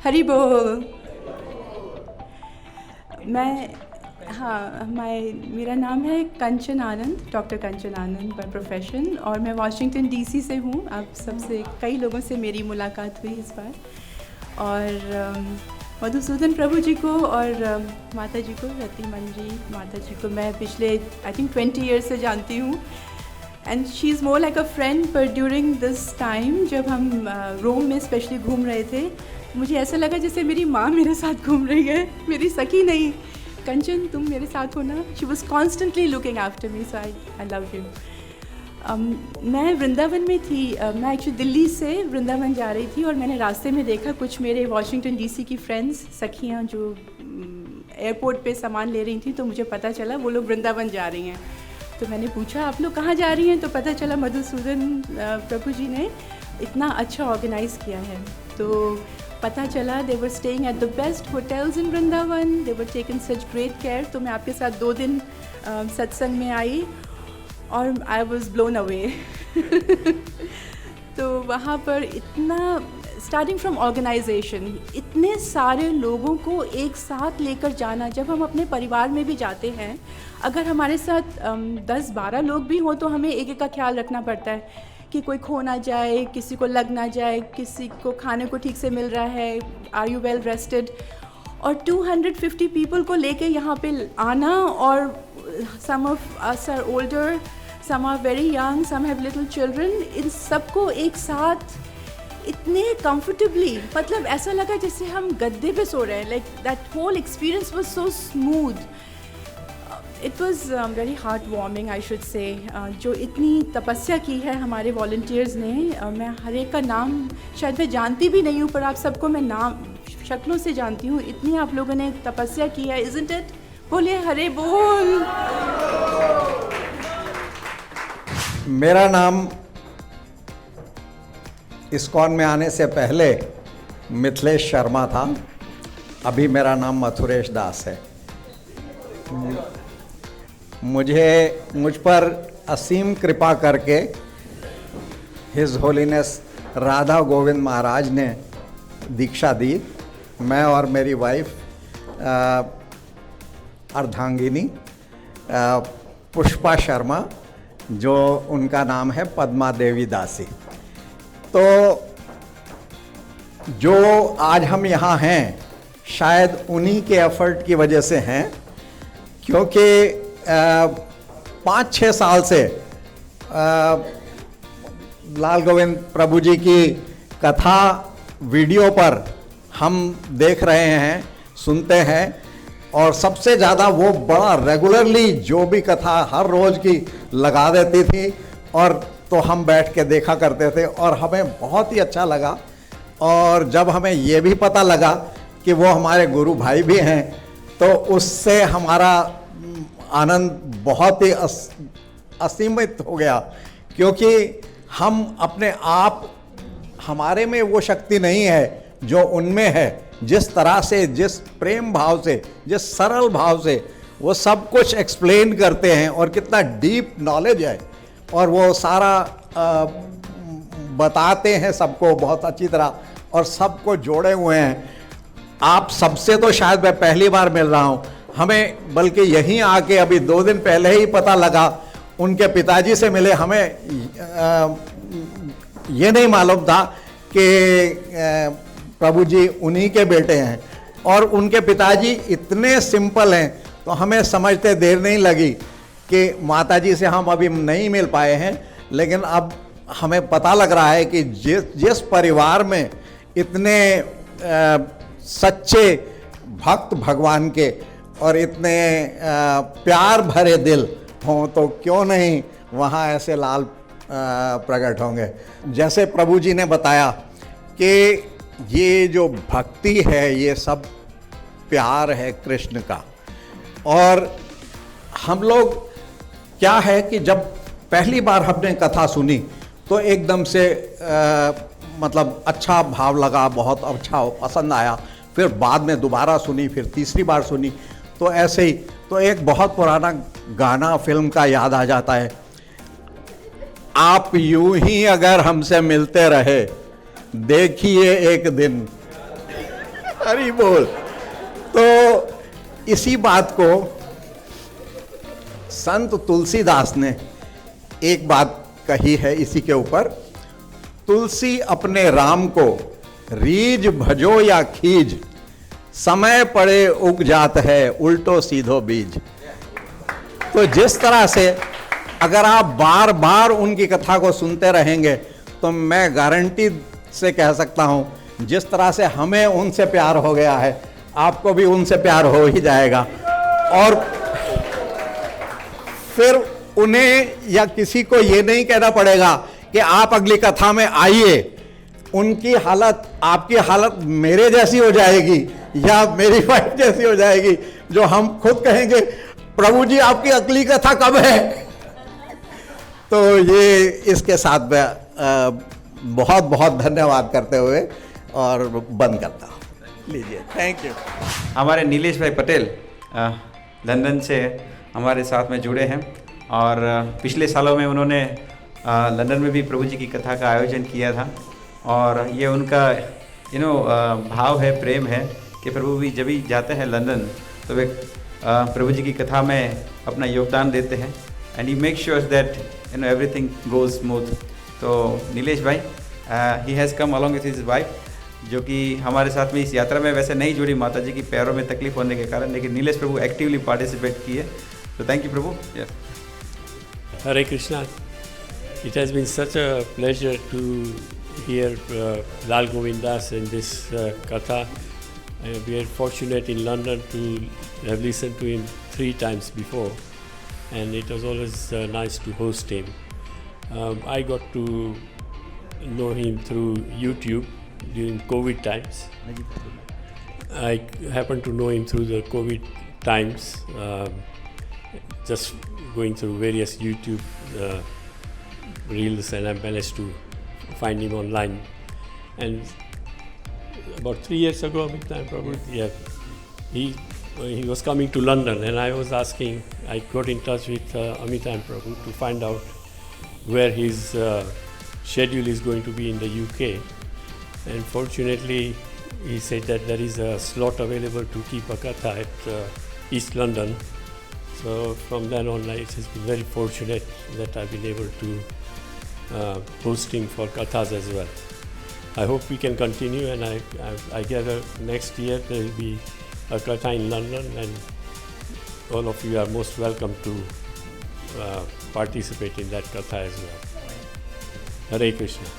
हरी बोल। मेरा नाम है Kanchan Anand, doctor Kanchan Anand by profession, और मैं वाशिंगटन डीसी से हूँ। आप सबसे कई लोगों से मेरी मुलाकात हुई इस बार। और मधुसूदन प्रभु जी को और माता जी को, रतिमन जी माता जी को मैं पिछले आई थिंक 20 ईयर्स से जानती हूँ। And she is more like a friend. पर ड्यूरिंग दिस टाइम जब हम रोम में स्पेशली घूम रहे थे, मुझे ऐसा लगा जैसे मेरी माँ मेरे साथ घूम रही है, मेरी सखी नहीं। कंचन तुम मेरे साथ हो ना। She was constantly looking after me, so I love you. मैं वृंदावन में थी। मैं एक्चुअली दिल्ली से वृंदावन जा रही थी और मैंने रास्ते में देखा कुछ मेरे वाशिंगटन डीसी की फ्रेंड्स, सखियाँ जो एयरपोर्ट पे सामान ले रही थी, तो मुझे पता चला वो लोग वृंदावन जा रही हैं। तो मैंने पूछा आप लोग कहाँ जा रही हैं, तो पता चला मधुसूदन प्रभु जी ने इतना अच्छा ऑर्गेनाइज़ किया है। तो पता चला they were staying at the best hotels in Vrindavan, they were taken such great care. तो मैं आपके साथ 2 दिन सत्संग में आई और आई वॉज ब्लोन अवे। तो वहाँ पर इतना, स्टार्टिंग फ्रॉम ऑर्गेनाइजेशन, इतने सारे लोगों को एक साथ लेकर जाना। जब हम अपने परिवार में भी जाते हैं, अगर हमारे साथ 10-12 लोग भी हों तो हमें एक एक का ख्याल रखना पड़ता है कि कोई खो ना जाए, किसी को लग ना जाए, किसी को खाने को ठीक से मिल रहा है, आर यू वेल रेस्टेड। और 250 पीपल को लेके यहाँ पे आना, और some of us are older, some are very young, some have little children, इन सबको एक साथ इतने कंफर्टेबली, मतलब ऐसा लगा जैसे हम गद्दे पे सो रहे हैं। Like that whole experience was so smooth. It was very heartwarming I should say. जो इतनी तपस्या की है हमारे वॉल्टियर्स ने, मैं हर एक का नाम शायद मैं जानती भी नहीं हूँ, पर आप सबको मैं नाम शक्लों से जानती हूँ। इतनी आप लोगों ने तपस्या की है, इज़न्ट इट? बोलिए हरे बोल। मेरा नाम इस्कॉन में आने से पहले मिथिलेश शर्मा था, अभी मेरा नाम मथुरेश दास है। मुझ पर असीम कृपा करके हिज होलीनेस राधा गोविंद महाराज ने दीक्षा दी। मैं और मेरी वाइफ अर्धांगिनी पुष्पा शर्मा, जो उनका नाम है पद्मा देवी दासी। तो जो आज हम यहाँ हैं, शायद उन्हीं के एफर्ट की वजह से हैं, क्योंकि 5-6 साल से लाल गोविंद प्रभु जी की कथा वीडियो पर हम देख रहे हैं, सुनते हैं, और सबसे ज़्यादा वो बड़ा रेगुलरली जो भी कथा हर रोज़ की लगा देती थी, और तो हम बैठ के देखा करते थे और हमें बहुत ही अच्छा लगा। और जब हमें ये भी पता लगा कि वो हमारे गुरु भाई भी हैं, तो उससे हमारा आनंद बहुत ही असीमित हो गया, क्योंकि हम अपने आप, हमारे में वो शक्ति नहीं है जो उनमें है। जिस तरह से, जिस प्रेम भाव से, जिस सरल भाव से वो सब कुछ एक्सप्लेन करते हैं, और कितना डीप नॉलेज है, और वो सारा बताते हैं सबको बहुत अच्छी तरह, और सबको जोड़े हुए हैं। आप सबसे तो शायद मैं पहली बार मिल रहा हूँ, हमें बल्कि यहीं आके अभी 2 दिन पहले ही पता लगा, उनके पिताजी से मिले। हमें ये नहीं मालूम था कि प्रभु जी उन्हीं के बेटे हैं, और उनके पिताजी इतने सिंपल हैं, तो हमें समझते देर नहीं लगी कि माताजी से हम अभी नहीं मिल पाए हैं। लेकिन अब हमें पता लग रहा है कि जिस परिवार में इतने सच्चे भक्त भगवान के और इतने प्यार भरे दिल हों, तो क्यों नहीं वहाँ ऐसे लाल प्रकट होंगे। जैसे प्रभु जी ने बताया कि ये जो भक्ति है, ये सब प्यार है कृष्ण का। और हम लोग क्या है कि जब पहली बार हमने कथा सुनी तो एकदम से मतलब अच्छा भाव लगा, बहुत अच्छा पसंद आया। फिर बाद में दोबारा सुनी, फिर तीसरी बार सुनी, तो ऐसे ही तो एक बहुत पुराना गाना फिल्म का याद आ जाता है, आप यूं ही अगर हमसे मिलते रहे देखिए एक दिन हरी बोल। तो इसी बात को संत तुलसीदास ने एक बात कही है इसी के ऊपर, तुलसी अपने राम को रीज भजो या खीज, समय पड़े उग जात है उल्टो सीधो बीज। तो जिस तरह से अगर आप बार बार उनकी कथा को सुनते रहेंगे तो मैं गारंटी से कह सकता हूं जिस तरह से हमें उनसे प्यार हो गया है आपको भी उनसे प्यार हो ही जाएगा। और फिर उन्हें या किसी को ये नहीं कहना पड़ेगा कि आप अगली कथा में आइए, उनकी हालत आपकी हालत मेरे जैसी हो जाएगी या मेरी वाइफ जैसी हो जाएगी, जो हम खुद कहेंगे प्रभु जी आपकी अगली कथा कब है। तो ये इसके साथ बहुत बहुत धन्यवाद करते हुए और बंद करता हूँ। लीजिए, थैंक यू। हमारे नीलेश भाई पटेल लंदन से हमारे साथ में जुड़े हैं और पिछले सालों में उन्होंने लंदन में भी प्रभु जी की कथा का आयोजन किया था और ये उनका भाव है, प्रेम है कि प्रभु भी जब भी जाते हैं लंदन तो वे प्रभु जी की कथा में अपना योगदान देते हैं and he make sure that everything goes smooth. तो नीलेश भाई he has come along with his wife, जो कि हमारे साथ में इस यात्रा में वैसे नहीं जुड़ी माता जी की पैरों में तकलीफ होने के कारण, लेकिन नीलेश प्रभु एक्टिवली पार्टिसिपेट किए। तो thank you Prabhu. Hare Krishna. It has been such a pleasure to hear Lal Govindas in this katha. We are fortunate in London to have listened to him 3 times before, and it was always nice to host him. I got to know him through YouTube during COVID times. I happened to know him through the COVID times, just going through various YouTube reels, and I managed to find him online. And about 3 years ago, he was coming to London, and I was asking. I got in touch with Amitabh Prabhu to find out where his schedule is going to be in the UK. And fortunately, he said that there is a slot available to keep a katha at East London. So from then on, it has been very fortunate that I've been able to host him for kathas as well. I hope we can continue, and I gather next year there will be a katha in London, and all of you are most welcome to participate in that katha as well. Hare Krishna.